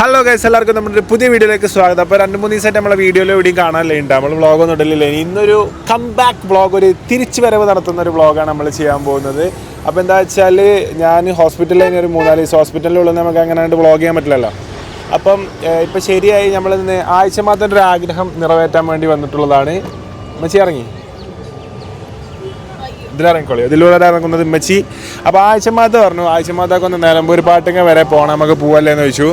Hello guys, എല്ലാവർക്കും നമ്മുടെ പുതിയ വീഡിയോയിലേക്ക് സ്വാഗതം. അപ്പോൾ 2-3 ദിവസമായിട്ട് നമ്മളെ വീഡിയോയിൽ എവിടെയും കാണാനല്ലേ ഉണ്ട്, നമ്മൾ വ്ളോഗൊന്നും ഇടലില്ല. ഇന്നൊരു കംബാക്ക് വ്ളോഗ്, ഒരു തിരിച്ചു വരവ് നടത്തുന്ന ഒരു വ്ളോഗാണ് നമ്മൾ ചെയ്യാൻ പോകുന്നത്. അപ്പോൾ എന്താ വെച്ചാൽ ഞാൻ ഹോസ്പിറ്റലിൽ തന്നെ ഒരു 3-4 ദിവസം ഹോസ്പിറ്റലിലുള്ളത് നമുക്ക് അങ്ങനെ വ്ളോഗ് ചെയ്യാൻ പറ്റില്ലല്ലോ. അപ്പം ഇപ്പം ശരിയായി നമ്മളിന്ന് ആഴ്ചമാത്തൻ്റെ ഒരു ആഗ്രഹം നിറവേറ്റാൻ വേണ്ടി വന്നിട്ടുള്ളതാണ്. ഉമ്മച്ചി ഇറങ്ങി ഇതിലിറങ്ങിക്കോളി, ഇതിലൂടെ ഇറങ്ങുന്നത് ഉമ്മച്ചി. അപ്പോൾ ആഴ്ചമാത്ത പറഞ്ഞു, ആഴ്ചമാത്തൊക്കെ ഒന്ന് നിലമ്പൂർ പാട്ടിങ്ങ വരെ പോകണം, നമുക്ക് പോവല്ലേന്ന് ചോദിച്ചു.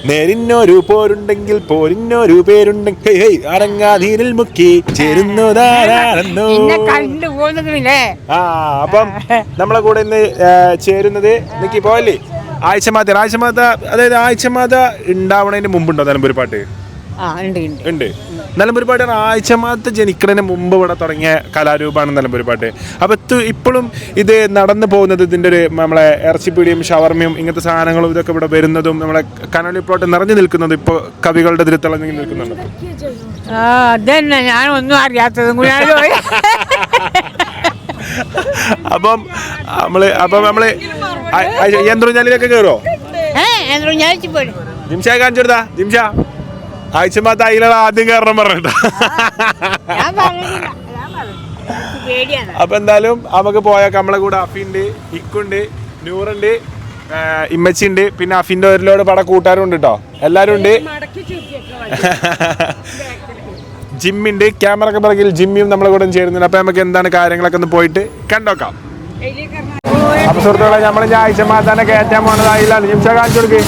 നേരിന്നൊരു പോരുണ്ടെങ്കിൽ പോരിന്നൊരു പേരുണ്ടെങ്കിൽ അരങ്ങാധീരിൽ മുക്കി ചേരുന്നതാരാണെന്നോ. അപ്പം നമ്മളെ കൂടെ ഇന്ന് ചേരുന്നത് നിക്കി പോയല്ലേ ആഴ്ചമാത. അതായത് ആഴ്ചമാത ഉണ്ടാവണതിന് മുമ്പുണ്ടോ നിലമ്പൂർ പാട്ട്? ഉണ്ട്. നിലമ്പൂർ പാട്ട് ആഴ്ചമാത്ത ജനിക്കുന്നതിന് മുമ്പ് ഇവിടെ തുടങ്ങിയ കലാരൂപമാണ് നിലമ്പൂർ പാട്ട്. അപ്പോൾ ഇപ്പോഴും ഇത് നടന്നു പോകുന്നത് ഇതിൻ്റെ ഒരു നമ്മളെ ഇറച്ചിപ്പീടിയും ഷവർമയും ഇങ്ങനത്തെ സാധനങ്ങളും ഇതൊക്കെ ഇവിടെ വരുന്നതും നമ്മളെ കനോലി പ്ലോട്ട് നിറഞ്ഞു നിൽക്കുന്നതും ഇപ്പോൾ കവികളുടെ ഇതിൽ തിളങ്ങി നിൽക്കുന്നുണ്ട്. അതന്നെ ഞാൻ ഒന്നും അറിയാത്തതും കൂടി. അപ്പം നമ്മള് യന്ത്രൂഞ്ഞാലിലൊക്കെ കയറുമോ? ജിംഷാ കാണിച്ചു കൊടുത്താ. ജിംഷാ ആഴ്ചമാത്ത അയിലാണ് ആദ്യം കയറണം പറഞ്ഞിട്ട്. അപ്പൊ എന്തായാലും നമുക്ക് പോയാൽ നമ്മളെ കൂടെ അഫിണ്ട്, ഇക്കുണ്ട്, നൂറുണ്ട്, ഇമ്മച്ചി ഉണ്ട്, പിന്നെ അഫിന്റെ ഒരുലോട് പട കൂട്ടുകാരും ഉണ്ട് കേട്ടോ. എല്ലാരും ഉണ്ട്. ജിമ്മുണ്ട്, ക്യാമറക്ക് പിറകിൽ ജിമ്മിയും നമ്മളെ കൂടെ ചേരുന്നുണ്ട്. അപ്പൊ നമുക്ക് എന്താണ് കാര്യങ്ങളൊക്കെ ഒന്ന് പോയിട്ട് കണ്ടോക്കാം. അപ്പൊ സുഹൃത്തുക്കളെ, നമ്മൾ ആഴ്ചമാത്താനെ കയറ്റാൻ പോണതായില്ലാണ്. ജിംഷ കാണിച്ചു കൊടുക്ക്.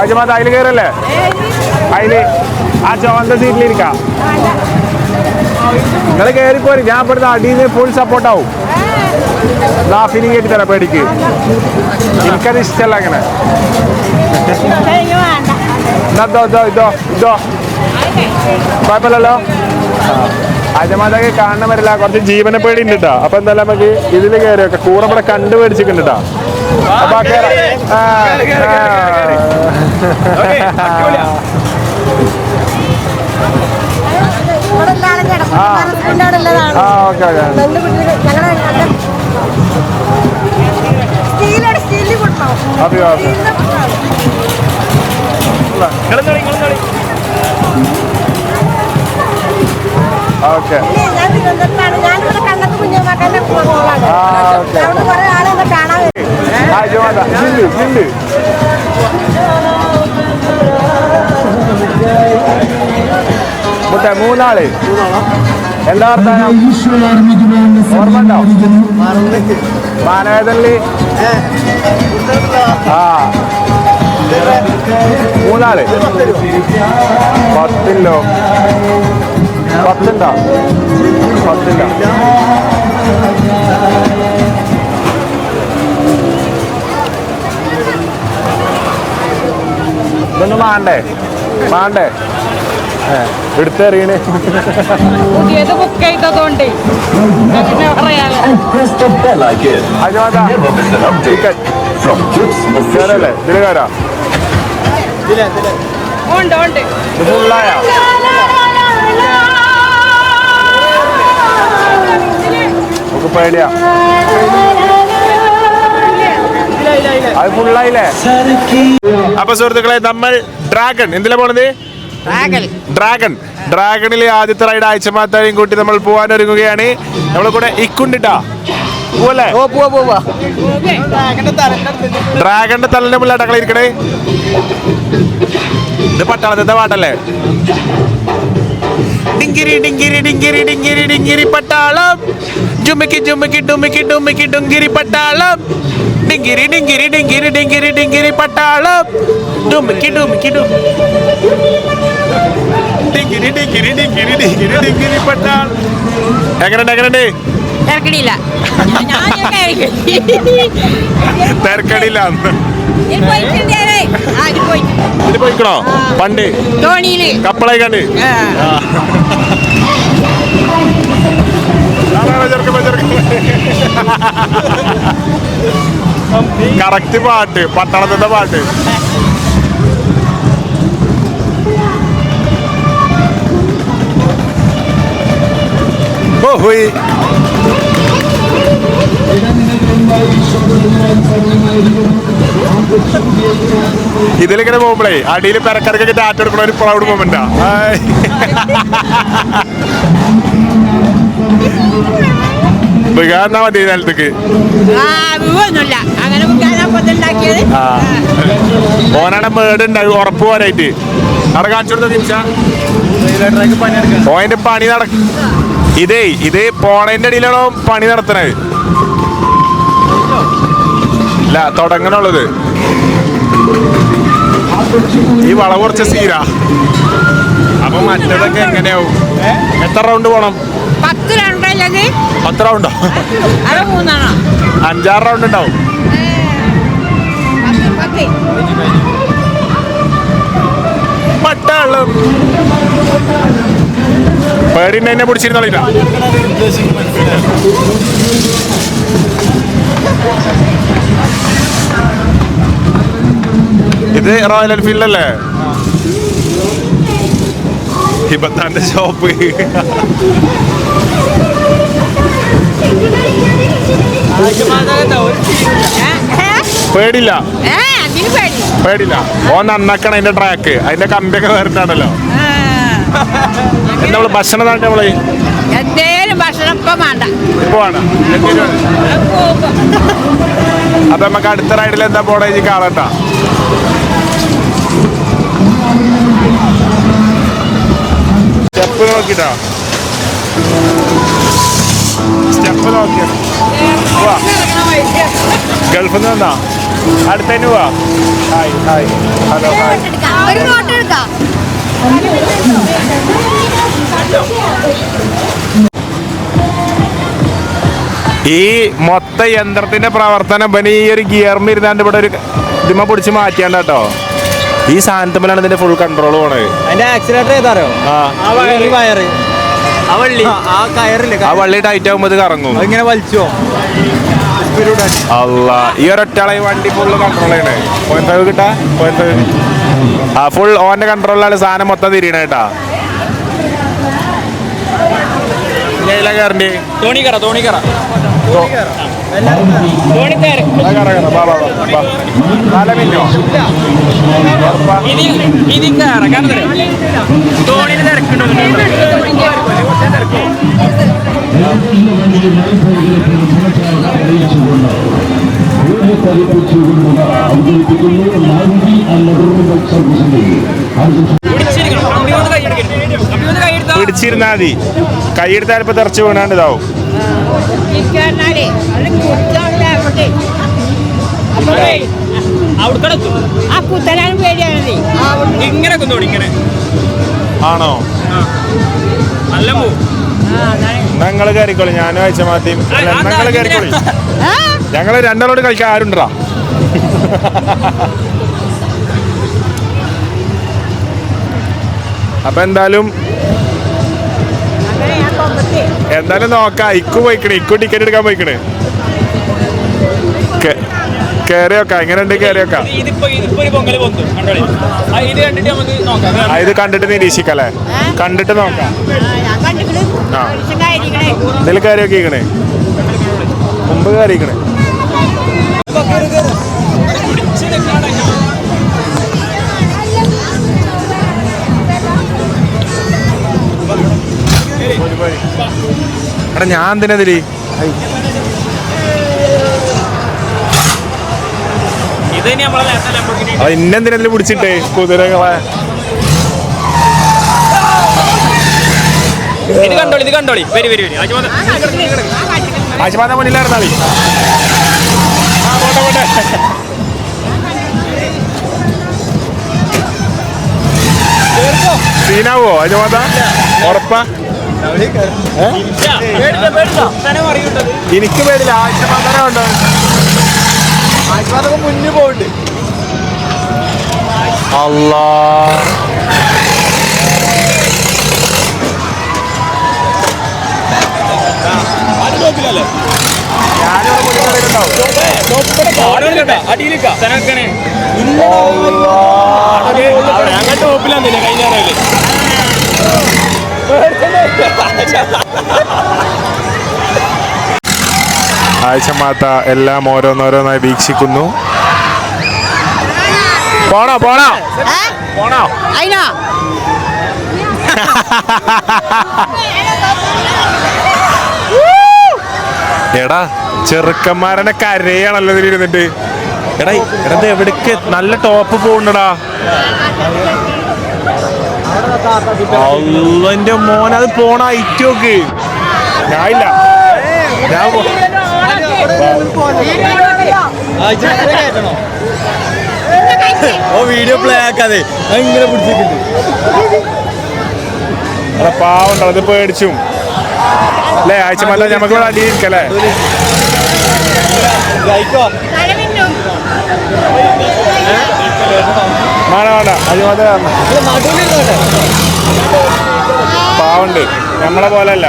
ആഴ്ചമാത്ത അതിൽ കയറല്ലേ? അതില് ആ ചുവന്ന സീറ്റിലിരിക്കാം. നിങ്ങൾ കയറിപ്പോരി, ഞാൻ ഇവിടുത്തെ അടിയിൽ നിന്ന് ഫുൾ സപ്പോർട്ടാവും. നാഫിനി കേട്ടി തരാം പേടിക്ക്. എനിക്കത് ഇഷ്ടമല്ല അങ്ങനെ. ഇതോ കുഴപ്പമില്ലല്ലോ. ആഴ്ചമാതൊക്കെ കാണാൻ വരില്ല, കുറച്ച് ജീവനെ പേടി ഉണ്ട് കേട്ടോ. അപ്പൊ എന്തായാലും നമുക്ക് ഇതിൽ കയറിയൊക്കെ കൂടെ ഇവിടെ കണ്ടു മേടിച്ചിട്ടുണ്ട് കേട്ടോ. അപ്പൊ ഓക്കെ മൂന്നാള് എന്താ വർത്താനം? ഓർമ്മ ഉണ്ടോ? മാനവേദനില് മൂന്നാള് 10 10 ഇതൊന്നും മാണ്ടേ എടുത്തെറിയണേ. ഇതില് കയറാ. ഇത് ഫുള്ളായ നമുക്ക് പേടിയാ. അത് ഫുള്ളായില്ലേ? അപ്പൊ സുഹൃത്തുക്കളെ, നമ്മൾ ഡ്രാഗൺ എന്തിലാ പോണത്? ഡ്രാഗണിലെ ആദ്യത്തെ റൈഡ് ആഴ്ചമാത്തായും കൂട്ടി നമ്മൾ പോവാൻ ഒരുങ്ങുകയാണ്. നമ്മളെ കൂടെ ഇക്കുണ്ടിട്ടാ പോവല്ലേ? ഡ്രാഗണിന്റെ തലന്റെ മുള്ള അടക്കളിരിക്കണേ. ഇത് പട്ടാളത്തെ പാട്ടല്ലേ? ഡിങ്കിരി ഡിങ്കിരി ഡിങ്കിരി ഡിങ്കിരി ഡിങ്കിരി പട്ടാളം, ജുമിക്കി ജുമിക്കി ഡുമിക്കി ഡുമിക്കി ഡുങ്കിരി പട്ടാളം, ഡിങ്കിരി ഡിങ്കിരി ഡിങ്കിരി ഡിങ്കിരി ഡിങ്കിരി പട്ടാളം, ഡുമിക്കി ഡുമിക്കി ഡിങ്കിരി ഡിങ്കിരി ഡിങ്കിരി ഡിങ്കിരി ഡിങ്കിരി പട്ടാളം. എങ്ങനെയുണ്ട്? തിരക്കടിയില്ല. ഇത് പോയിക്കണോ? പണ്ട് കപ്പളായി കണ്ട് കറക്റ്റ് പാട്ട്, പട്ടണത്തിന്റെ പാട്ട്. ഓ പോയി ഇതിലിങ്ങനെ പോകുമ്പോഴേ അടിയിൽ പെരക്കരക്കൊക്കെ ടാറ്റ എടുക്കണ ഒരു പ്രൗഡ് മൊമെന്റാ. എന്നാ മതി നിലത്തേക്ക്. ഓനാണ് മേടുണ്ടാവും ഉറപ്പ് പോരായിട്ട് അവിടെ കാണിച്ചു കൊടുത്ത തിരിച്ചാ ഓന്റെ പണി ഇത് പോണേന്റെ അടിയിലാണോ പണി നടത്തണത്? ഇല്ല, തുടങ്ങണുള്ളത്. ഈ വളവ് കുറച്ച സീരാ. അപ്പൊ മറ്റേതൊക്കെ എങ്ങനെയാവും? എത്ര റൗണ്ട് പോണം? 10 റൗണ്ടോ? 5-6 റൗണ്ട് ഉണ്ടാവും. പട്ടാളം പേടിന്റെ എന്നെ പിടിച്ചിരുന്നോളില്ല. ഇത് റോയൽ എൻഫീൽഡ് അല്ലേ? ഹിബത്താന്റെ ഷോപ്പ്. പേടില്ല, പേടില്ല. ഓ നന്നാക്കണം അതിന്റെ ട്രാക്ക്, അതിന്റെ കമ്പിയൊക്കെ വരുന്നുണ്ടല്ലോ. നമ്മള് ഭക്ഷണം താണ്ട് നമ്മള് എന്തേലും ഭക്ഷണം ഇപ്പൊ വേണ്ട, ഇപ്പൊ വേണം. അപ്പൊ നമുക്ക് അടുത്ത റൈഡിൽ എന്താ പോണേ കാണട്ടാ. സ്റ്റെപ്പ് നോക്കിട്ടാ, സ്റ്റെപ്പ് നോക്കിയ ഗൾഫിൽ നിന്ന് വന്നാ അടുത്തന്നെ പോവാ. Hi hi hello hi. ഈ മൊത്ത യന്ത്രത്തിന്റെ പ്രവർത്തനം പിന്നെ ഈ ഒരു ഗിയറിന് ഇരുന്നാണ്ട് ഇവിടെ ഒരു ഇതിമ പിടിച്ച് മാറ്റിയാണ്ട് കേട്ടോ. ഈ സാധനത്തിലാണ് ഇതിന്റെ ഫുൾ കൺട്രോൾ പോണത്. അതിന്റെ ആക്സിലേറ്റർ ഏതാറോ? ആ വള്ളി ടൈറ്റ് ആകുമ്പോ ഇത് കറങ്ങും. ഇങ്ങനെ വലിച്ചോ? അല്ല, ഈ ഒരൊറ്റാളെ വണ്ടി ഫുള്ള് കൺട്രോൾ ചെയ്യണേ. 0.5 കിട്ടാ 0.5. ആ ഫുൾ ഓന്റെ കൺട്രോളിലാണ് സാധനം മൊത്തം തിരിയണ കേട്ടാ. കയറണ്ടേ തോണിക്കറ പിടിച്ചിരുന്നാ മതി. കൈയെടുത്താൽ ഇപ്പൊ തെറച്ച് വീണാണ്ട് ഇതാവും. ആണോ? ഞങ്ങള് കയറിക്കോളി, ഞാനും അയച്ച മാറ്റിയും ഞങ്ങള് കയറിക്കോളി. ഞങ്ങള് രണ്ടാളോട് കളിക്കാൻ ആരുണ്ടാ? അപ്പൊ എന്തായാലും നോക്കാം. ഇക്കു പോയിക്കണേ, ഇക്കു ടിക്കറ്റ് എടുക്കാൻ പോയിക്കണേ. കേറി വെക്കാം, എങ്ങനെയുണ്ട് കേറി വെക്കാം. ഇത് കണ്ടിട്ട് നിരീക്ഷിക്കല്ലേ, കണ്ടിട്ട് നോക്കാം. ഇതിൽ കയറി വെക്കിക്കണേ, മുമ്പ് കയറിക്കണേ. എടാ ഞാൻ എന്തിനതില് ഇന്നെന്തിനതില് പിടിച്ചിട്ടേ കുതിരകളെ. ഇത് കണ്ടോളി ആശുപാത മുന്നിലായിരുന്നാളി. സീനാവോ അജമാത? ഉറപ്പാ? എനിക്ക് പേടില്ല, ആശുപാത്രം ഉണ്ട്. ആശുപാത്രം മുന്നിൽ പോയിട്ട് അല്ലാ. ഞാൻ ടോപ്പിലാന്നില്ല കഴിഞ്ഞ ആയിഷമാത്ത എല്ലാം ഓരോന്നോരോന്നായി വീക്ഷിക്കുന്നു. പോണോ പോണോ പോണോ? എടാ ചെറുക്കന്മാരനെ കരയാണല്ലോ ഇതിലിരുന്നിട്ട്. എടാ എടാ എവിടേക്ക് നല്ല ടോപ്പ് പോകണ്ടടാ. അള്ളന്റെ മോൻ അത് പോണ ഐറ്റോക്ക്. ഞാനില്ല ഞാൻ വീഡിയോ പ്ലേ ആക്കാതെ ഇങ്ങനെ പിടിച്ചിട്ടുണ്ട്. പാവുണ്ടോ അത് പേടിച്ചും അല്ലേ? ആഴ്ചമല്ല നമുക്ക് ഇവിടെ അടിയിരിക്കല്ലേ? വേണ്ട വേണ്ട അഴിമത പാവുണ്ട്, നമ്മളെ പോലല്ല.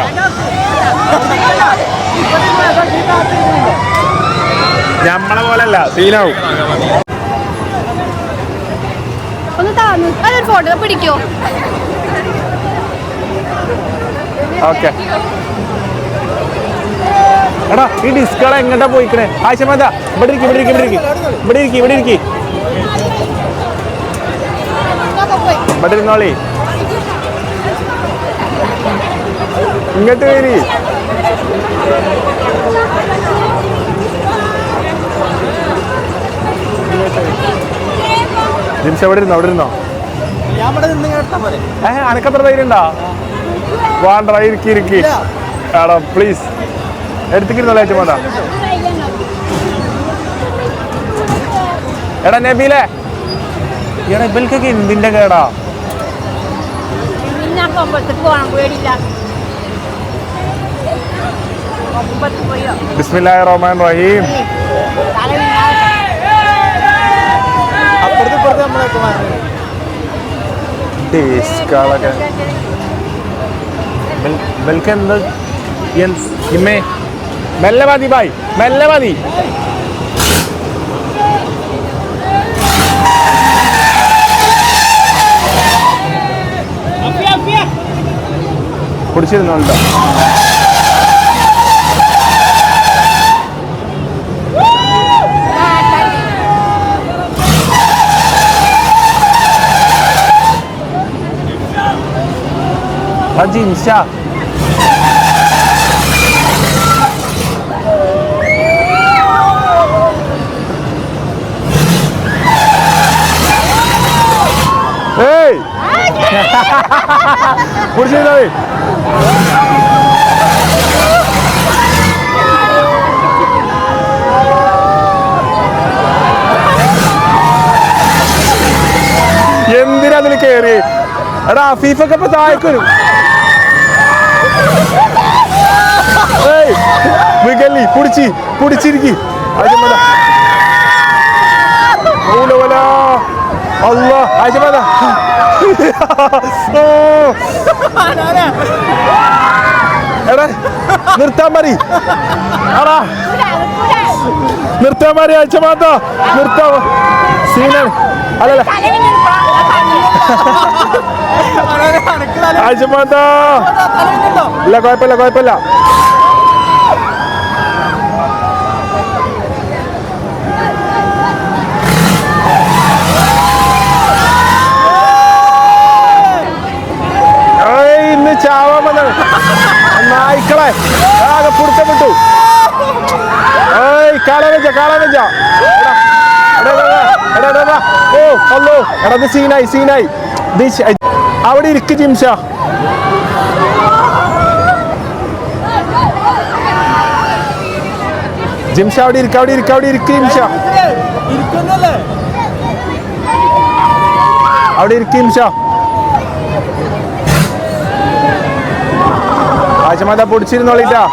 നമ്മളെ പോലല്ല, സീനാവും. ഫോട്ടോ പിടിക്കോ? ഓക്കെ. എടാ ഈ ഡിസ്കളെ എങ്ങോട്ടാ പോയിക്കണേ? ആയിഷമാത ഇവിടെ ഇരിക്കും ഇവിടെ ഇരിക്കും ഇവിടെ ഇരിക്കും ഇവിടെ ഇരിക്കും ഇവിടെ ഇരിക്കും ഇവിടെ ഇരുന്നോളി. ഇങ്ങോട്ട് വരി. ജിംസ് എവിടെ ഇരുന്നോ? അവിടെ ഇരുന്നോ? അനക്കത്ര ധൈര്യം ഉണ്ടോ? വേണ്ട ഇരിക്കി ഇരിക്കി. ആടാ പ്ലീസ് എടുത്തിരുന്നോ ആയിഷമാത. എടാ നബീലേ, എടാ ഇവൽക്കൊക്കെ എന്തിന്റെ കേടാ? ബിസ്മില്ലാഹിർ റഹ്മാനിർ റഹീം. മെല്ലെ മതി ബായ്, മെല്ലെ മതി. കുടിച്ചിരുന്നുണ്ടോ? ജിംഷ ഏയ് കുടിച്ചിരുന്നോ? എന്തിനാ അതിൽ കയറി? എടാ അഫീഫൊക്കെ ഇപ്പൊ താഴേക്കൊരു കുടിച്ചിരിക്കി. എടാ നിർത്താൻ മതി, നിർത്താൻ മതി. ആഴ്ചമാത്ത നിർത്താ സീനാണ്. അല്ലല്ല ആഴ്ചമാത്ത ഇല്ല, കുഴപ്പമില്ല കുഴപ്പമില്ല. ഇന്ന് ചാവാൻ വന്നത് നായ്ക്കളെ ആകെ പുറത്തം വിട്ടു. കാണാൻ വെച്ച ഓ അല്ലോ എടാ സീനായി സീനായി. അവിടെ ഇരിക്ക് ജിംഷ. ജിംഷ അവിടെ ഇരിക്ക അവിടെ ഇരിക്ക അവിടെ ഇരിക്ക് ജിംഷ. അവിടെ ഇരിക്ക് ജിംഷ. ആഴ്ചമാത പൊടിച്ചിരുന്നോളിട്ടാ.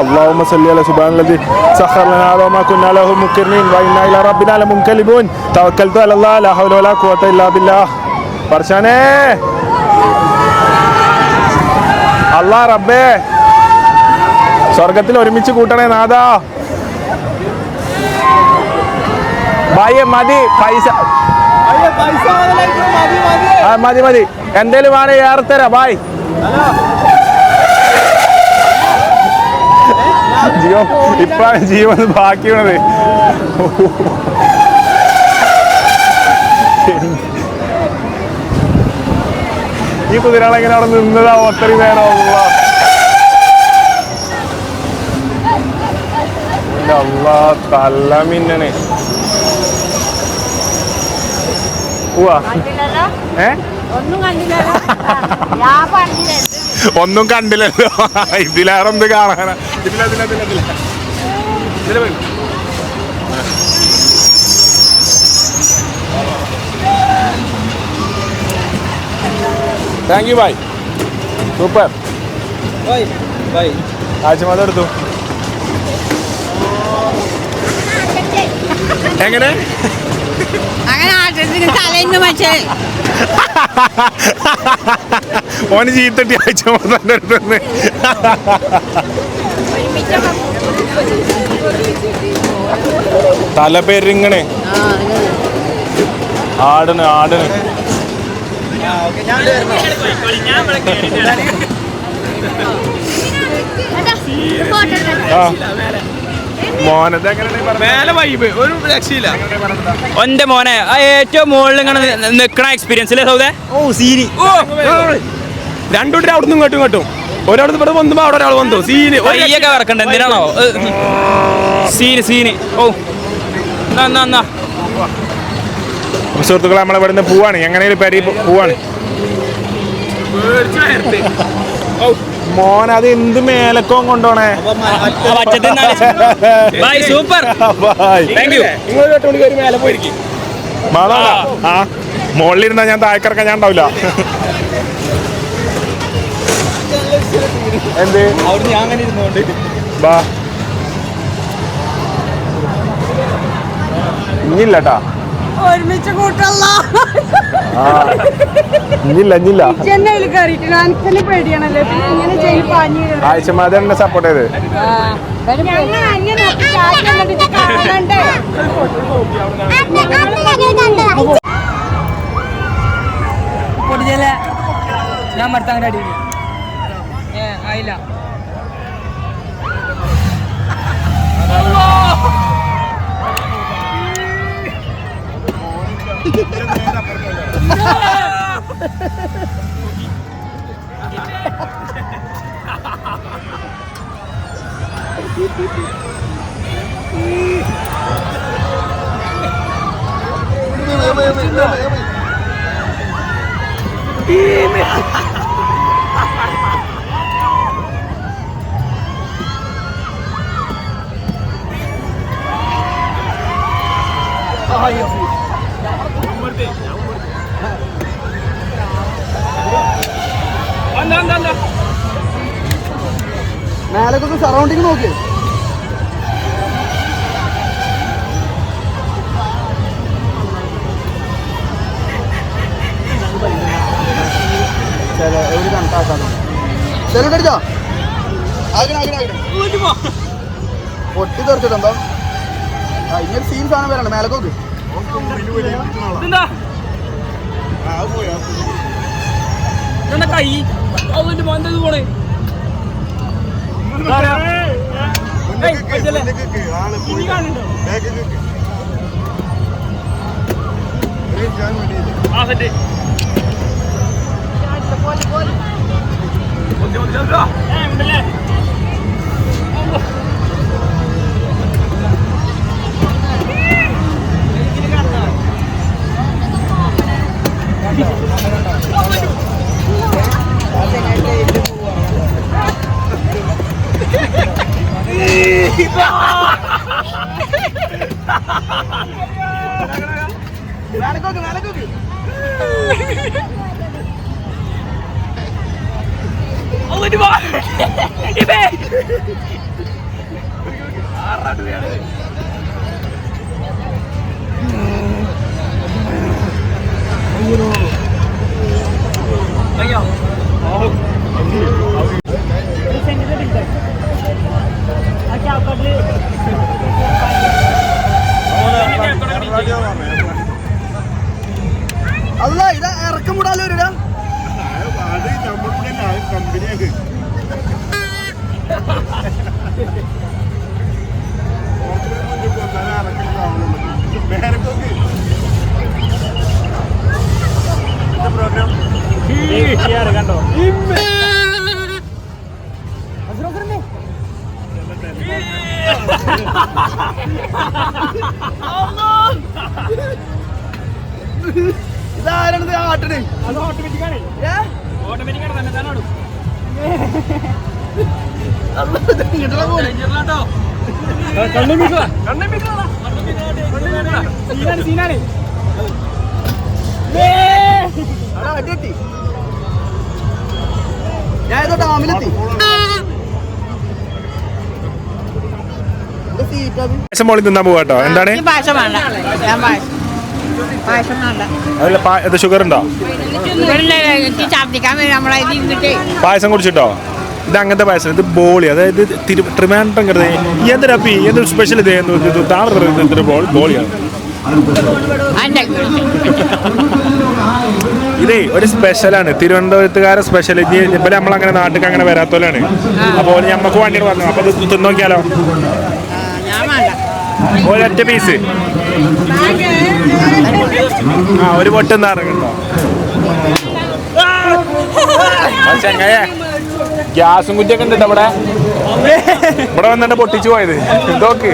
اللهم صل على سبحان الذي سخر لنا وما كنا له مقرنين وإنا إلى ربنا لمنقلبون توكلت على الله لا حول ولا قوة إلا بالله. പർശാനേ അല്ലാ റബ്ബേ സ്വർഗത്തിൽ ഒരുമിച്ച് കൂട്ടണേ നാദാ. ഭായി മതി പൈസ, മതി മതി, എന്തേലും വേണേ ഏറെ തരാം. ഭായ് ജിയോ ഇപ്പാണ് ജീവൻ ബാക്കി വീണത്. ഈ കുതിരകളെങ്ങനെ അവിടെ നിന്നതാവോ അത്രയും നേരം? അല്ലാ തല്ല മിന്നണേ. ഒന്നും കണ്ടില്ലല്ലോ. ഇതിലേറെ എന്ത് കാണാനാ? താങ്ക് യു ഭായ്, സൂപ്പർ. ആഴ്ചമാത എടുത്തു. എങ്ങനെ ഓന് ചീത്തട്ടി ആഴ്ചമാതന്റെ അടുത്തുനിന്ന് തലപെരിങ്ങണേ. ആടണ് ആടണ്. ഒന്റെ മോനെ ഏറ്റവും മുകളിൽ ഇങ്ങനെ നിക്കണ എക്സ്പീരിയൻസ് അല്ലേ സൗദേ? രണ്ടുകൂട്ടി അവിടുന്ന് ഇങ്ങോട്ടും ഇങ്ങോട്ടും, ഒരാളത്ത് ഇവിടെ വന്നുമ്പോ അവിടെ ഒരാൾ വന്നു. സീന് കയ്യൊക്കെ വറക്കണ്ട, എന്തിനാണോ സീന്? ഓ എന്നാ സുഹൃത്തുക്കളെ, നമ്മളെ ഇവിടെ നിന്ന് പോവാണ്, എങ്ങനെയും പരി പോവാണ്. മോൻ അത് എന്ത് മേലക്കോ കൊണ്ടോണേ. സൂപ്പർ, മോളിലിരുന്നാ ഞാൻ താഴേക്കിറക്കാൻ ഞാൻ ഉണ്ടാവില്ല. എന്ത് ബാ ഇഞ്ഞില്ലട്ടാ, ഒരുമിച്ച് കൂട്ടല്ലോ. ഇഞ്ഞില്ല പേടിയാണല്ലോ, പിന്നെ ഇങ്ങനെ ചെയ്യും. ആയിഷമാത എന്നെ സപ്പോർട്ട് ചെയ്ത്. ഞാൻ മർത്താൻ ആയില്ല. മേലൊക്കെ സറൗണ്ടിങ് നോക്കി. ചെറുക്കടിച്ചോ പൊട്ടി തെറിച്ചിട്ടുണ്ടോ? ഇങ്ങനൊരു സീൻ സാധനം വരണം. മേലക്കോക്ക് കൈ പോണേ. അയ്യോ കണ്ടോ ഇതാരാണിത് ആട്ടണ്? ഇങ്ങോട്ടുള്ള പോലെ. അവിടെ അടിയെത്തി. ഞാൻ ഏതോ ഡാമിലെത്തി. ഇത് സീറ്റത്. പായസം മോളിൽ നിന്നാ പോവാട്ടോ. എന്താണ് പായസം വേണ്ട, ഞാൻ പായസം വേണ്ട. അതല്ല ഷുഗർ ഉണ്ടോ? ഛർദിക്കാൻ വരും നമ്മളെ ഇത് ഇരുന്നിട്ട്. പായസം കുടിച്ചിട്ടോ? ഇത് അങ്ങനത്തെ പായസം, ഇത് ബോളി, അതായത് ട്രിവാൻഡ്രം കരുതേ എന്തൊരപ്പി എന്തൊരു സ്പെഷ്യൽ ഇത് താഴെ ബോളിയാണ്. ഇതേ ഒരു സ്പെഷ്യലാണ്, തിരുവനന്തപുരത്തുകാരെ സ്പെഷ്യൽ. ഇപ്പൊ നമ്മളങ്ങനെ നാട്ടിൽ അങ്ങനെ വരാത്തോലാണ്. അപ്പോൾ ഞമ്മക്ക് വേണ്ടിയിട്ട് പറഞ്ഞു. അപ്പൊ ഇത് തിന്നോക്കിയാലോ? ഒരൊറ്റ പീസ് ഒരു പൊട്ടുന്നാറുണ്ടോ? ചെങ്ങയെ ഗ്യാസും കുറ്റിയൊക്കെ ഉണ്ട് ഇവിടെ. ഇവിടെ വന്നിട്ട് പൊട്ടിച്ചു പോയത് ഇതൊക്കെ.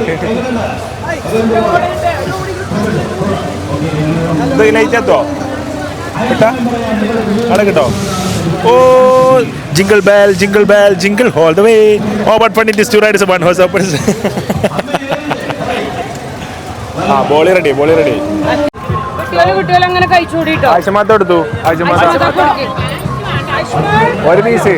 ഇത് ലൈറ്റ് എത്തോ? കിട്ടാ അവിടെ കിട്ടോ? Oh jingle bell jingle bell jingle all the way. Oh but fun it is to rides one horse open. ആ ബോളി റെഡി, ബോളി റെഡി. കുട്ടികൾ അങ്ങനെ കഴിച്ചുകൂടിട്ടോ. ആഴ്ചമാത്ത എടുത്തു, ആഴ്ചമാത്ത ഒരു പീസ്.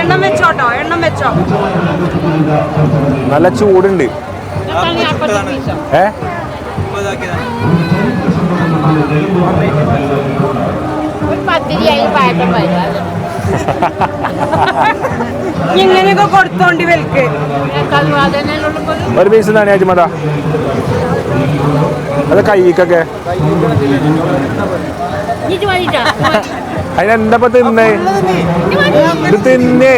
എണ്ണം വെച്ചോട്ടോ, എണ്ണം വെച്ചോ. നല്ല ചൂടുണ്ട്. ഇങ്ങനെയൊക്കെ കൊടുത്തോണ്ടി വിൽക്ക്. ഒരു പീസ് എന്താണ് ആഴ്ചമാത? അത് കൈക്കൊക്കെ അതിനെന്താ തിന്നേ? ഇത് തിന്നേ.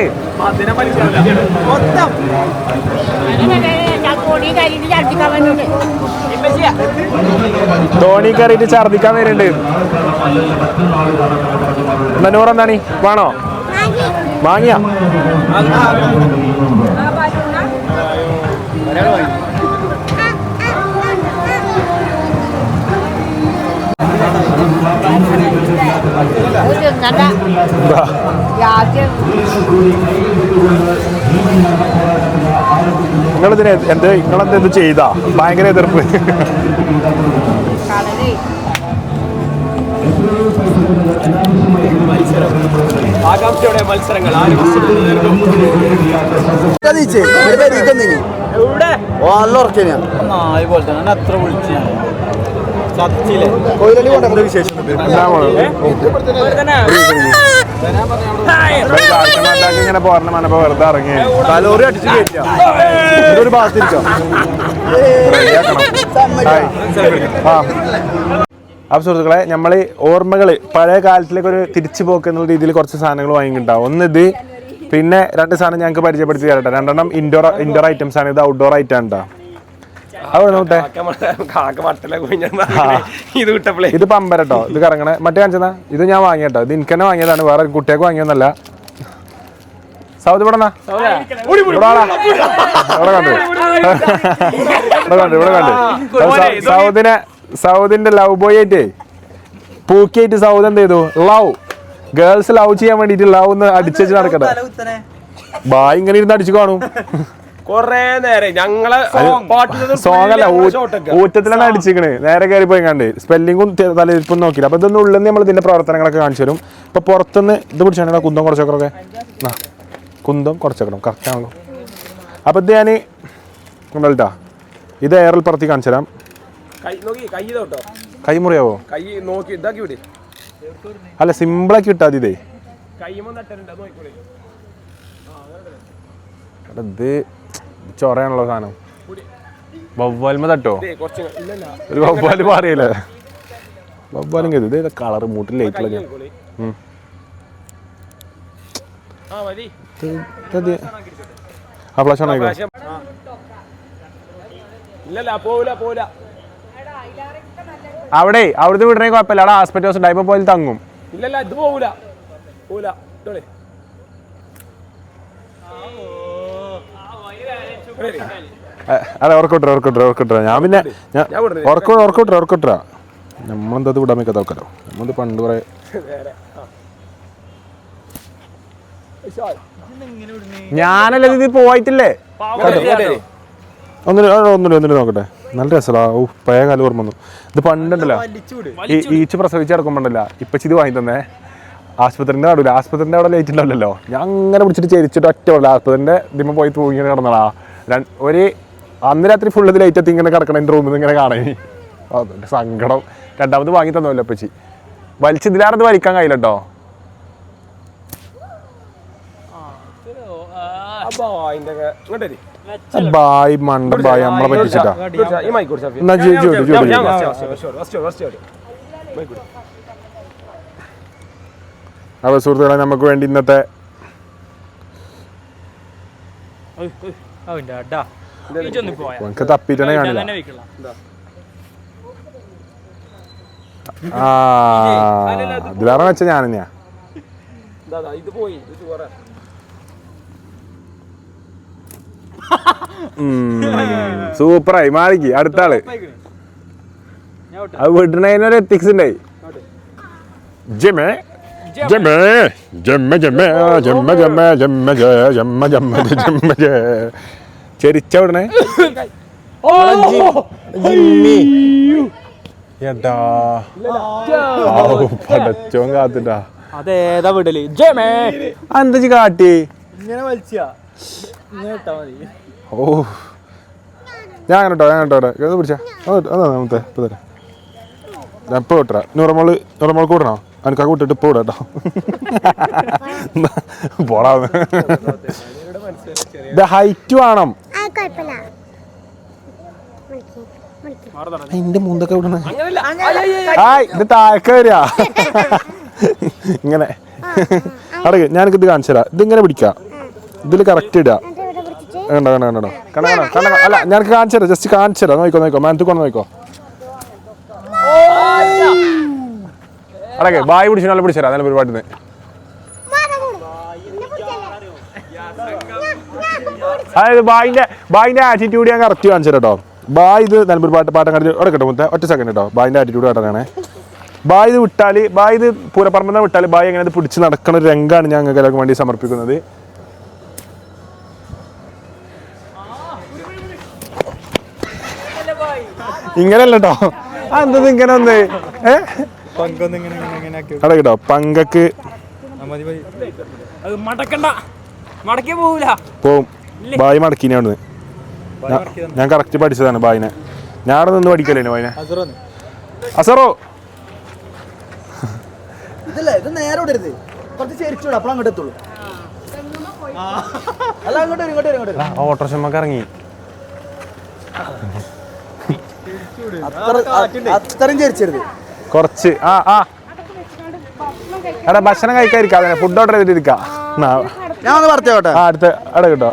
ധോണി കയറിയിട്ട് ഛർദിക്കാൻ വരുന്നുണ്ട്. നൂറ് എന്താണ് വേണോ? വാങ്ങിയ നിങ്ങളിതിന് നിങ്ങളെന്ത് ചെയ്താ? ഭയങ്കര എതിർപ്പ്. ആകാംക്ഷയോടെ മത്സരങ്ങൾ അത്ര വിളിച്ചു ഇങ്ങനെ പോരണം മനപ്പോ വെറുതെ ഇറങ്ങി തലോറി അടിച്ചു കയറ്റാ ഒരു ഭാഗത്തിരിക്കാം. അപ്പോൾ സുഹൃത്തുക്കളെ, നമ്മൾ ഓർമ്മകൾ പഴയ കാലത്തിലേക്ക് ഒരു തിരിച്ചു പോക്ക് എന്നുള്ള രീതിയിൽ കുറച്ച് സാധനങ്ങൾ വാങ്ങിയിട്ടുണ്ടാവും. ഒന്ന് ഇത്, പിന്നെ രണ്ട് സാധനം ഞങ്ങൾക്ക് പരിചയപ്പെടുത്തി തരട്ടെ. രണ്ടെണ്ണം ഇൻഡോർ ഐറ്റംസ് ആണ്, ഇത് ഔട്ട്ഡോർ ഐറ്റം ആണ്. ഇത് പമ്പരട്ടോ, ഇത് കറങ്ങണേ. മറ്റേ കാണിച്ചതാ, ഇത് ഞാൻ വാങ്ങിയട്ടോ. ഇത് എനിക്ക് തന്നെ വാങ്ങിയതാണ്, വേറെ കുട്ടിയൊക്കെ വാങ്ങിയൊന്നല്ല. സൗദി ഇവിടെ കണ്ട് സൗദിന്റെ ലവ് ബോയ് ആയിട്ടേ പൂക്കിയായിട്ട് സൗദ് എന്ത് ചെയ്തു? ലവ് ഗേൾസ് ലവ് ചെയ്യാൻ വേണ്ടിട്ട് ലവ് ഒന്ന് അടിച്ചു നടക്കട്ടെ. ബായ് ഇങ്ങനെ ഇരുന്ന് അടിച്ചു കാണും കൊറേ നേരം. ഞങ്ങളെ സോങ് അല്ല, ഊറ്റത്തിലാണ് അടിച്ചിക്കണ്. നേരെ കയറി പോയി കണ്ട് സ്പെല്ലിങ്ങും തലയിരിപ്പും നോക്കില്ല. അപ്പൊ ഇതൊന്നും ഉള്ളിൽ നമ്മൾ ഇതിന്റെ പ്രവർത്തനങ്ങളൊക്കെ കാണിച്ചു തരും. ഇപ്പൊ പുറത്തുനിന്ന് ഇത് പിടിച്ചാണ് കുന്തം കുറച്ചൊക്കെ കുന്തം കുറച്ചേക്കണം, കറക്റ്റ് ആണല്ലോ. അപ്പൊ ഇത് ഞാൻ കണ്ടോട്ടാ, ഇത് എയറിൽ പറത്തി കാണിച്ചു തരാം. കൈ മുറിയാവോ? അല്ല, സിമ്പിളാക്കി കിട്ടാ ഇതേ. ഇത് ചൊറയാണല്ലോ സാധനം. വവ്വാൽമ തട്ടോ ഒരു വവ്വാല് മാറിയല്ലേ വവ്വാലും കരുത് ഇതേ കളറ് മൂട്ടിൽ ലൈറ്റുള്ള ആ ഫ്ലാഷ് ആണോ അവിടെ അവിടുത്തെ വിടണേ കുഴപ്പമില്ല അവിടെ ഹോസ്പിറ്റൽ ഉണ്ടായപ്പോ പോയി തങ്ങും ഇല്ലല്ല ഇത് പോവൂല പോവൂല അതെ ഉറക്കോട്ടറ ഞാൻ പിന്നെ ഉറക്കോട്ടറ നമ്മളെന്താ വിടാൻ വെക്കാത്ത ആൾക്കാരോ നമ്മളത് പണ്ട് പറയാ ഞാനല്ലേ ഇത് പോയിട്ടില്ലേ ഒന്നില്ല നോക്കട്ടെ നല്ല രസമാ പഴയ കാലം ഓർമ്മ വന്നു ഇത് പണ്ടുണ്ടല്ലോ ഈച്ച് പ്രസവിച്ച് കിടക്കുമ്പോണ്ടല്ല ഇപ്പച്ചി ഇത് വാങ്ങി തന്നെ ആശുപത്രിന്റെ നടുവില്ല ആശുപത്രിന്റെ അവിടെ ലൈറ്റ് ഉണ്ടാവില്ലല്ലോ ഞാൻ അങ്ങനെ പിടിച്ചിട്ട് ചെരിച്ചിട്ട് ഒറ്റ ആശുപത്രിന്റെ ഇതിമ്മ പോയി തൂങ്ങി കിടന്നടാ ഒരു അന്ന് രാത്രി ഫുള്ള് ഇത് ലൈറ്റ് എത്തി ഇങ്ങനെ കിടക്കണം എൻ്റെ റൂമിൽ നിന്ന് ഇങ്ങനെ കാണാൻ അതുകൊണ്ട് സങ്കടം രണ്ടാമത് വാങ്ങി തന്നല്ലോ അപ്പച്ചി വലിച്ചിതിലാറത് വലിക്കാൻ കഴിയില്ല കേട്ടോ ബായ് മണ്ട ബായ് നമ്മളെ പറ്റിച്ചിട്ടാ എന്നാ അപ്പൊ സുഹൃത്തുക്കളെ നമുക്ക് വേണ്ടി ഇന്നത്തെ എനിക്ക് തപ്പിട്ടനെ കാണില്ല ഇതിലാറ വെച്ച ഞാൻ തന്നെയാ സൂപ്പറായി മാറിക്ക് അടുത്ത ആള് അത് വിടണതിനൊരു എത്തിക്സ് ഉണ്ടായി ജമേ ജമ്മേ ജമ്മ ജമ്മ ജമ്മ ജമ്മ ജമ്മ ജമ്മ ജമ്മ ജമ്മ ചെരിച്ച ഉടനെ ഏട്ടാ പടച്ചോൻ കാത്തിട്ടാ അതേതാ വിടല് എന്താ കാട്ടി ഇങ്ങനെ വലിച്ചാ ഓ ഞാൻ കേട്ടോ പിടിച്ചാ അതാ ഇപ്പൊ തരാം ഞാൻ ഇപ്പൊ വിട്ടരാ നൂറമോൾ കൂടണോ എനിക്ക് കൂട്ടിട്ട് ഇപ്പൊ വിടാ കേട്ടോ പോടാ ഇത് ഹൈറ്റ് വേണം എന്റെ മുന്തൊക്കെ വിടണ ഇത് താഴേക്ക് വരിക ഇങ്ങനെ അടക്ക് ഞാനൊക്കെ ഇത് കാണിച്ചു തരാം ഇതിങ്ങനെ പിടിക്കാം ഇതിൽ കറക്റ്റ് ഇടുക കണ്ടോ അല്ല ഞാനൊക്കെ കാണിച്ചു തരാം ജസ്റ്റ് കാണിച്ചു തരാം നോക്കോ മാനത്ത് കൊണ്ട് നോക്കോ അടക്കെ ബായ് പിടിച്ചു നല്ല പിടിച്ചു തരാം നല്ല പരിപാടി അതായത് ബായിന്റെ ആറ്റിറ്റ്യൂഡ് ഞാൻ കറക്റ്റ് കാണിച്ചു തരാം കേട്ടോ ബായ് ഇത് നിലമ്പൂർ പാട്ടം കണ്ടിട്ട് ഇടക്കട്ടെ മുത്തേ ഒറ്റ സെക്കൻഡ് കേട്ടോ ബായിന്റെ ആറ്റിറ്റ്യൂഡ് കാട്ടാനാണ് ബായ് ഇത് വിട്ടാല് ബായ് ഇത് പൂരപ്പറമ്പെന്ന് വിട്ടാല് ബായ് എങ്ങനെ ഇത് പിടിച്ച് നടക്കുന്ന ഒരു രംഗമാണ് ഞാൻ ഞങ്ങൾക്ക് വേണ്ടി സമർപ്പിക്കുന്നത് ഇങ്ങനെയല്ല കേട്ടോ എന്തത് ഇങ്ങനെ ഒന്ന് അട കേട്ടോ പങ്കക്ക് പോവും ബായ് മടക്കിനെ അവിടുന്ന് ഞാൻ കറക്റ്റ് പഠിച്ചതാണ് ബായിനെ ഞാൻ അവിടെ നിന്ന് പഠിക്കല്ലേ ബായിനെ അസറോ ഇതല്ലേ ഇത് നേരെ വിടരുത് കുറച്ച് ചെരിച്ചോളൂ അപ്പോൾ അങ്ങോട്ട് എത്തുള്ളൂ അല്ല ഇങ്ങോട്ട് ഓട്ടോറിക്ഷമ്മക്ക് ഇറങ്ങി അത്രയും ചെരിച്ചരുത് കുറച്ച് എടാ ഭക്ഷണം കഴിക്കാതിരിക്കാതെ ഫുഡ് ഓർഡർ ചെയ്തിരിക്കാം ഞാൻ ഒന്ന് പറഞ്ഞോട്ടെ അടുത്ത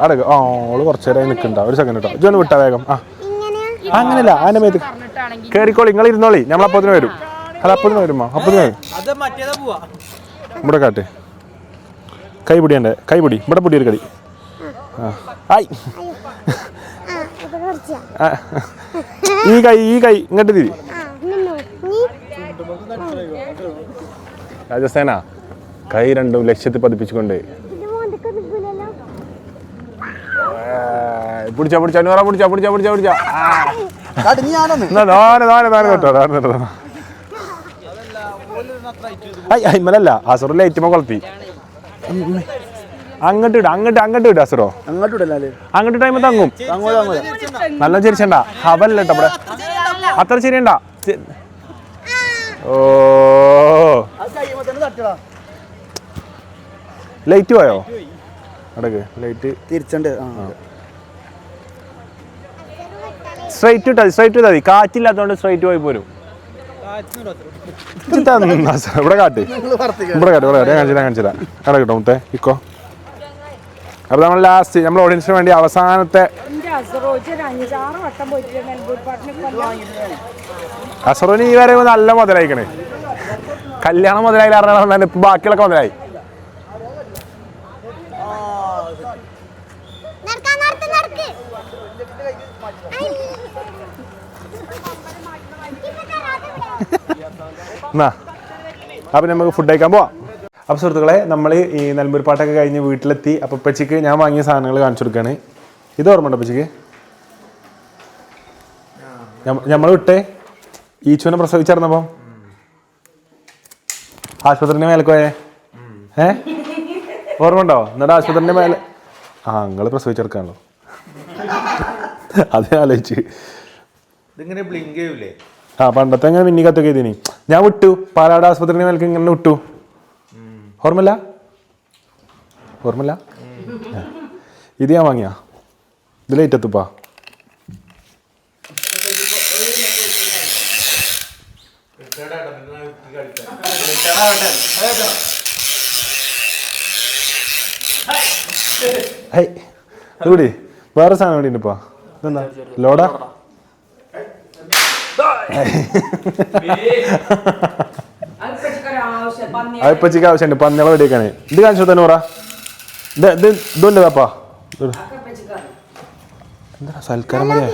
അട ഓള് കുറച്ച് നേരം നിൽക്കണ്ട ഒരു സെക്കൻഡ് കേട്ടോ ഇതൊന്ന് വിട്ടാ വേഗം അങ്ങനെയല്ല അതിന്റെ മേത്ത് കേറിക്കോളി നിങ്ങൾ ഇരുന്നോളി നമ്മളപ്പത്തിന് വരും അല്ല അപ്പത്തിന് വരുമ്പോ അപ്പത്തിന് വരും ഇവിടെ കാട്ടെ കൈപിടി എൻ്റെ കൈപിടി ഇവിടെ പിടി ഒരു കടി ആയി ഈ കൈ ഇങ്ങോട്ട് തിരി രാജസേന കൈ രണ്ടും ലക്ഷ്യത്തിൽ പതിപ്പിച്ചുകൊണ്ട് പിടിച്ച നൂറ പിടിച്ച അയിമലല്ല അസറോ ലൈറ്റുമ്പോ കൊളത്തി അങ്ങോട്ട് ഇട അസറോ അങ്ങോട്ട് ടൈം തങ്ങും നല്ല ചിരിച്ചണ്ട ഹവല്ല കേട്ടോ ഇവിടെ അത്ര ശരിയണ്ട ഓ ലൈറ്റ് പോയോ അടക്ക് ലൈറ്റ് തിരിച്ചുണ്ട് സ്ട്രൈറ്റ് ഇട്ടാ മതി. കാറ്റില്ലാത്തതുകൊണ്ട് സ്ട്രൈറ്റ് പോയി പോരും. ഇവിടെ കാട്ട് കാണിച്ചില്ല അവിടെ കിട്ടോ മുത്തേ ഇക്കോ. അപ്പൊ നമ്മൾ ലാസ്റ്റ് നമ്മൾ ഓഡിയൻസിന് വേണ്ടി അവസാനത്തെ അസറോന് ഈ വരെ നല്ല മുതലായിക്കണേ. കല്യാണം മുതലായി അറിയണം. ഇപ്പൊ ബാക്കിയുള്ളൊക്കെ മുതലായി. എന്നാ അപ്പം നമുക്ക് ഫുഡ് കഴിക്കാൻ പോവാം. അപ്പോൾ സുഹൃത്തുക്കളെ, നമ്മൾ ഈ നിലമ്പൂർ പാട്ടൊക്കെ കഴിഞ്ഞ് വീട്ടിലെത്തി. അപ്പോൾ ഉപ്പച്ചിക്ക് ഞാൻ വാങ്ങിയ സാധനങ്ങൾ കാണിച്ചു കൊടുക്കുകയാണ്. ഇത് ഓർമ്മയുണ്ടോ ഉപ്പച്ചിക്ക്? നമ്മൾ വിട്ടേ ഈച്ചുവിനെ പ്രസവിച്ചിരുന്നപ്പം ആശുപത്രിൻ്റെ മേലേക്ക് പോയേ. ഓർമ്മ ഉണ്ടോ? എന്നിട്ട് ആശുപത്രിൻ്റെ മേലെ നിങ്ങൾ പ്രസവിച്ചെടുക്കാണല്ലോ. അതേ ആലോചിച്ച് ഇതിങ്ങനെ ബ്ലിങ്ക് ചെയ്യൂലേ? പണ്ടത്തെ അങ്ങനെ മിന്നി കത്തൊക്കെ ചെയ്തിനി. ഞാൻ വിട്ടു പാലാട് ആശുപത്രിൻ്റെ മേലേക്ക് ഇങ്ങനെ വിട്ടു. ഓർമ്മല്ല? ഇത് ഞാൻ വാങ്ങിയാ. ഇത് ലേറ്റ് എത്തുപ്പാ. ഇവിടെ വേറെ സാധനം കൂടി ഉണ്ടിപ്പാ. ഇതെന്താ ലോഡാ? അതിപ്പച്ചിക്ക് ആവശ്യമുണ്ട്. പന്നികളെ വെടിയേക്കാണ്. ഇത് കാണിച്ചു തന്നെ പറ. ഇതുണ്ടപ്പാ. എന്താ സൽക്കാരം മതിയാ?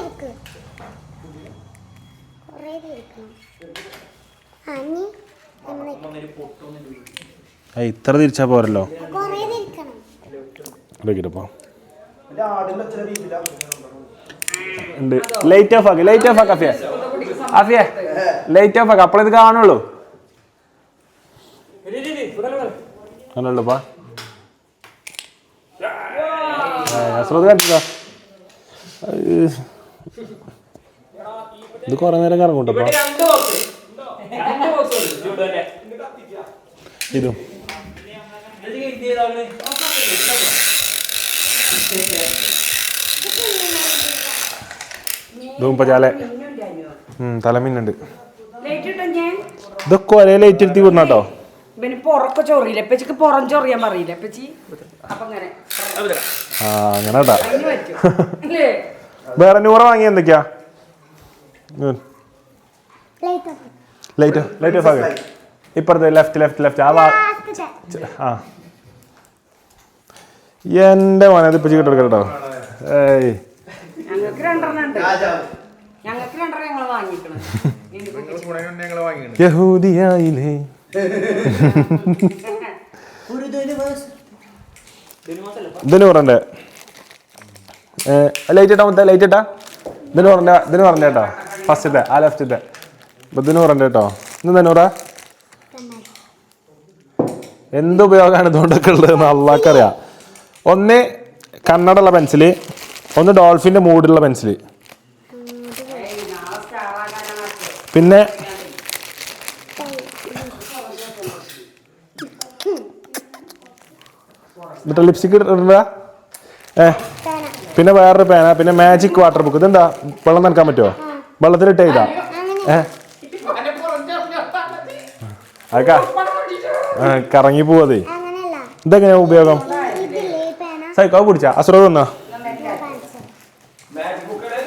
ഇത്ര തിരിച്ചാ പോരല്ലോ. ഉണ്ട്. ലൈറ്റ് ഓഫ് ആക്കി. അഫിയ ലൈറ്റ് ഓഫ് ആക്കി. അപ്പോഴേ ഇത് കാണുള്ളൂ. ഇത് കൊറേ നേരം കറങ്ങൂട്ടപ്പാ. ഇതും ധൂമ്പചാലെ തലമിന്നുണ്ട്. ഇതൊക്കെ ഒരേ ലൈറ്റ് എടുത്തി വിടണോ? അങ്ങനെട്ടാ. വേറെ നൂറ് വാങ്ങിയ എന്തൊക്കെയാ? ലൈറ്റ് ഓഫ് ആകെ. ഇപ്പുറത്തെ ലെഫ്റ്റ് ആ എന്റെ മോനെ ഇത് ഇപ്പച്ചി കിട്ടെടുക്കട്ടോ. ഏയ് യഹൂദിയായില്ലേ ഇതിന് പറഞ്ഞേ ലൈറ്റ് ഇട്ടാ മൊത്തം ലൈറ്റ് ഇട്ടാ. ഇതിന് പറഞ്ഞ കേട്ടോ. ഫസ്റ്റത്തെ ആ ലെഫ്റ്റത്തെ ഇതിന് പറഞ്ഞ കേട്ടോ. ഇന്ന് തന്നൂറാ എന്തുപയോഗമാണ് ഇതുകൊണ്ടൊക്കെ ഉള്ളതെന്ന് അള്ളാക്കറിയാം. ഒന്ന് കണ്ണടുള്ള പെൻസില്, ഒന്ന് ഡോൾഫിൻ്റെ മൂടുള്ള പെൻസില്, പിന്നെ എന്നിട്ട് ലിപ്സ്റ്റിക് ഇടണ്ട. പിന്നെ വേറൊരു പേന, പിന്നെ മാജിക് വാട്ടർ ബുക്ക്. ഇതെന്താ വെള്ളം നനക്കാൻ പറ്റുമോ? വെള്ളത്തിലിട്ട് ചെയ്താ അതൊക്കെ കറങ്ങി പോവതേ. ഇതെങ്ങനെയാ ഉപയോഗം? സൈക്കോ പിടിച്ചാ അസുറോ തന്നാ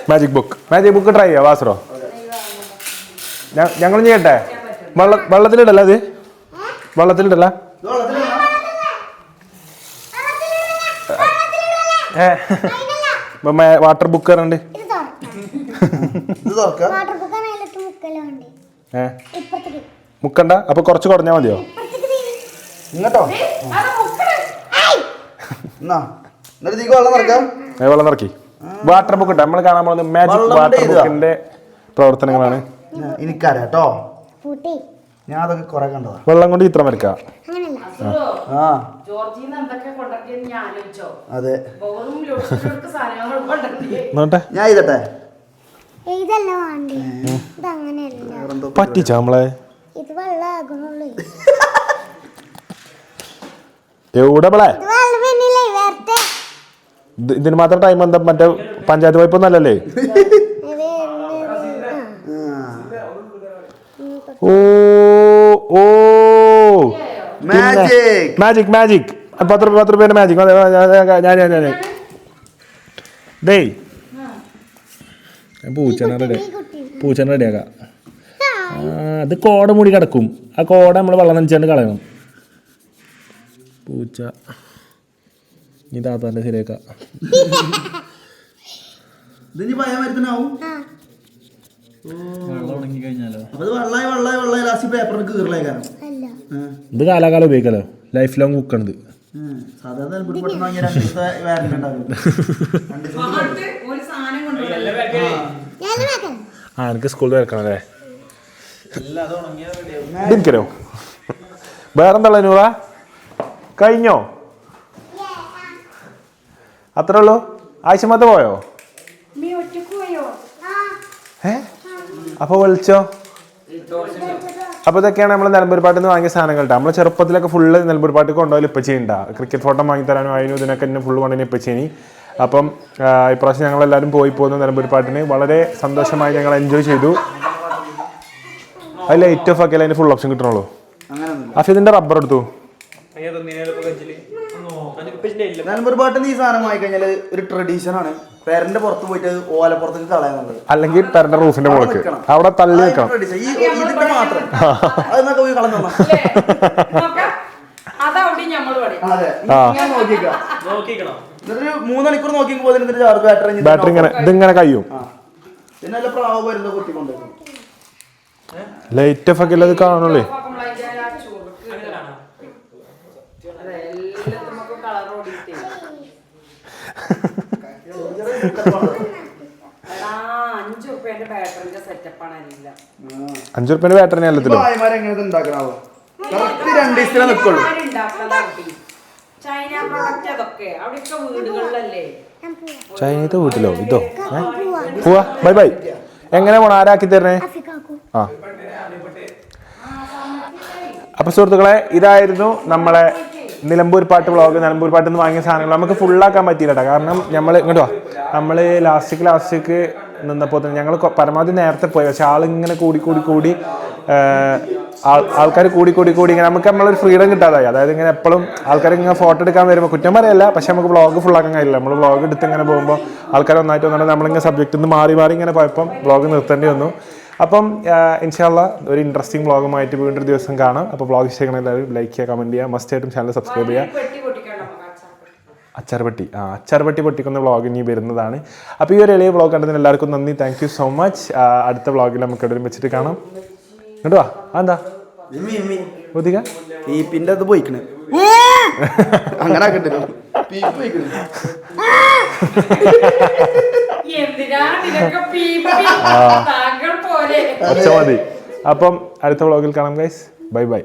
മാജിക് ബുക്ക് ട്രൈ ചെയ്യാം വാസുറോ. ഞങ്ങളും ചെയ്യട്ടെ. വെള്ളത്തിലിടല്ല അത്? വെള്ളത്തിലിടല്ല. വാട്ടർ ബുക്ക് പറഞ്ഞിട്ട് മുക്കണ്ട. അപ്പൊ കുറച്ച് കുറഞ്ഞാ മതിയോ? ഇങ്ങോട്ടോ വെള്ളം നിറക്കി. വാട്ടർ ബുക്ക് ഉണ്ട്. നമ്മൾ കാണാൻ പോകുന്നത് മാജിക് വാട്ടർ ബുക്കിന്റെ പ്രവർത്തനങ്ങളാണ്. എനിക്കറിയാട്ടോ, ഞാൻ അതൊക്കെ കുറെ കണ്ടതാ. വെള്ളം കൊണ്ട് ചിത്രം വരക്കാം. അതെ, ഞാൻ ഇതട്ടെ പറ്റിച്ച നമ്മളെ എവിടെ പിളേ ഇതിന് മാത്രം ടൈം എന്താ? മറ്റേ പഞ്ചായത്ത് പൈപ്പ് ഒന്നും അല്ലല്ലേ? ഓ ഓ മാജിക് മാജിക് മാജിക് 10 രൂപേന്റെ മാജിക് ഞാൻ ഡേയ് പൂച്ചനെ റെഡിയാക്കാം. അത് കോട മൂടി കിടക്കും. ആ കോട നമ്മൾ വെള്ളം നനച്ചാണ്ട് കളയണം. പൂച്ച നീ താത്താൻ്റെ ശരിയാക്കാം. ഇതിന് ഭയം വരുത്തനാവും. ഇത് കാലാകാലം ഉപയോഗിക്കാലോ. Life long കുക്കാണിത്. എനിക്ക് സ്കൂളിൽ വരക്കണം അല്ലേ? എനിക്കോ വേറെന്താ നൂറ കഴിഞ്ഞോ? അത്രേ ഉള്ളൂ? ആഴ്ചമാത്ത പോയോ? അപ്പൊ വിളിച്ചോ? അപ്പോൾ ഇതൊക്കെയാണ് നമ്മൾ നിലമ്പൂർ പാട്ടിൽ നിന്ന് വാങ്ങിയ സാധനങ്ങൾ. നമ്മൾ ചെറുപ്പത്തിലൊക്കെ ഫുള്ള് നിലമ്പൂർ പാട്ട് കൊണ്ടുപോയി ഇപ്പം ചെയ്യണ്ട. ക്രിക്കറ്റ് ഫോട്ടോ വാങ്ങിത്തരാനും അതിനും ഇതിനൊക്കെ എന്നെ ഫുള്ള് കൊണ്ടുതന്നെ ഇപ്പം ചെയ്യണി. അപ്പം ഇപ്രാവശ്യം ഞങ്ങളെല്ലാവരും പോയി പോകുന്നു നിലമ്പൂർ പാട്ടിന്. വളരെ സന്തോഷമായി ഞങ്ങൾ എൻജോയ് ചെയ്തു. അതിൽ 8 ഓഫ് ആക്കിയാൽ അതിന് ഫുൾ ഓപ്ഷൻ കിട്ടണുള്ളൂ. അഫീദിന്റെ റബ്ബർ എടുത്തു. നിലമ്പൂർ പാട്ടിന് ഈ സാധനം വാങ്ങി കഴിഞ്ഞാൽ ഒരു ട്രഡീഷൻ ആണ്. പേരന്റെ പുറത്ത് പോയിട്ട് ഓലപ്പുറത്തേക്ക് കളയാന്നുള്ളത്, അല്ലെങ്കിൽ പേരന്റെ റൂഫിന്റെ മുകൾക്ക് അവിടെ തള്ളി വെക്കണം. ഇതിന്റെ മാത്രം അതൊക്കെ പോയി കളഞ്ഞു. എന്നിട്ടൊരു 3 മണിക്കൂർ നോക്കിക്കുമ്പോ ബാറ്ററി ഇങ്ങനെ ഇതിങ്ങനെ കഴിയും. പിന്നെ നല്ല പ്രാവ് വരുന്നത് കുത്തിക്കൊണ്ട് ലൈറ്റ് ഓഫ് ഒക്കെ അത് കാണുള്ളേ. ₹5 ബാറ്ററി എല്ലാത്തിലും. ചൈനത്തെ വീട്ടിലോ ഇതോ? പോവാ ബൈ ബൈ. എങ്ങനെ പോണം? ആരാക്കി തരണേ? ആ അപ്പൊ സുഹൃത്തുക്കളെ, ഇതായിരുന്നു നമ്മളെ നിലമ്പൂർ പാട്ട് വ്ളോഗ്. നിലമ്പൂർ പാട്ടിൽ നിന്ന് വാങ്ങിയ സാധനങ്ങൾ നമുക്ക് ഫുള്ളാക്കാൻ പറ്റിയില്ല കേട്ടോ. കാരണം നമ്മൾ ഇങ്ങോട്ട് വാ, നമ്മൾ ലാസ്റ്റിക്ക് നിന്നപ്പോൾ തന്നെ ഞങ്ങൾ പരമാവധി നേരത്തെ പോയി. പക്ഷെ ആളിങ്ങനെ കൂടി ആൾക്കാർ കൂടി ഇങ്ങനെ നമുക്ക് നമ്മളൊരു ഫ്രീഡം കിട്ടാതായി. അതായത് ഇങ്ങനെ എപ്പോഴും ആൾക്കാർ ഇങ്ങനെ ഫോട്ടോ എടുക്കാൻ വരുമ്പോൾ കുറ്റം പറയല്ല, പക്ഷെ നമുക്ക് വ്ളോഗ് ഫുള്ളാക്കാൻ കഴിയില്ല. നമ്മൾ വ്ളോഗ് എടുത്ത് ഇങ്ങനെ പോകുമ്പോൾ ആൾക്കാർ ഒന്നായിട്ട് വന്നിട്ട് നമ്മളിങ്ങനെ സബ്ജക്റ്റിൽ നിന്ന് മാറി ഇങ്ങനെ പോയപ്പം വ്ളോഗ് നിർത്തേണ്ടി വന്നു. അപ്പം ഇൻഷാ അല്ലാഹ് ഒരു ഇൻട്രസ്റ്റിംഗ് വ്ളോഗുമായിട്ട് വീണ്ടും ഒരു ദിവസം കാണാം. അപ്പോൾ വ്ളോഗ് ഇഷ്ടമാണെങ്കിൽ എല്ലാവരും ലൈക്ക് ചെയ്യുക, കമൻറ്റ് ചെയ്യുക, മസ്റ്റായിട്ടും ചാനൽ സബ്സ്ക്രൈബ് ചെയ്യുക. അച്ചാർപെട്ടി പൊട്ടിക്കുന്ന വ്ളോഗ് ഇനി വരുന്നതാണ്. അപ്പോൾ ഈ ഒരു എളിയ വ്ളോഗ് കണ്ടതിന് എല്ലാവർക്കും നന്ദി. Thank you so much. അടുത്ത വ്ളോഗിൽ നമുക്ക് എവിടെയും വെച്ചിട്ട് കാണാം. കേട്ടോ എന്താ പീപ്പിന്റെ അത് പോയിക്കണ് അങ്ങനെ മതി. അപ്പം അടുത്ത വ്ളോഗിൽ കാണാം ഗൈസ്. Bye bye.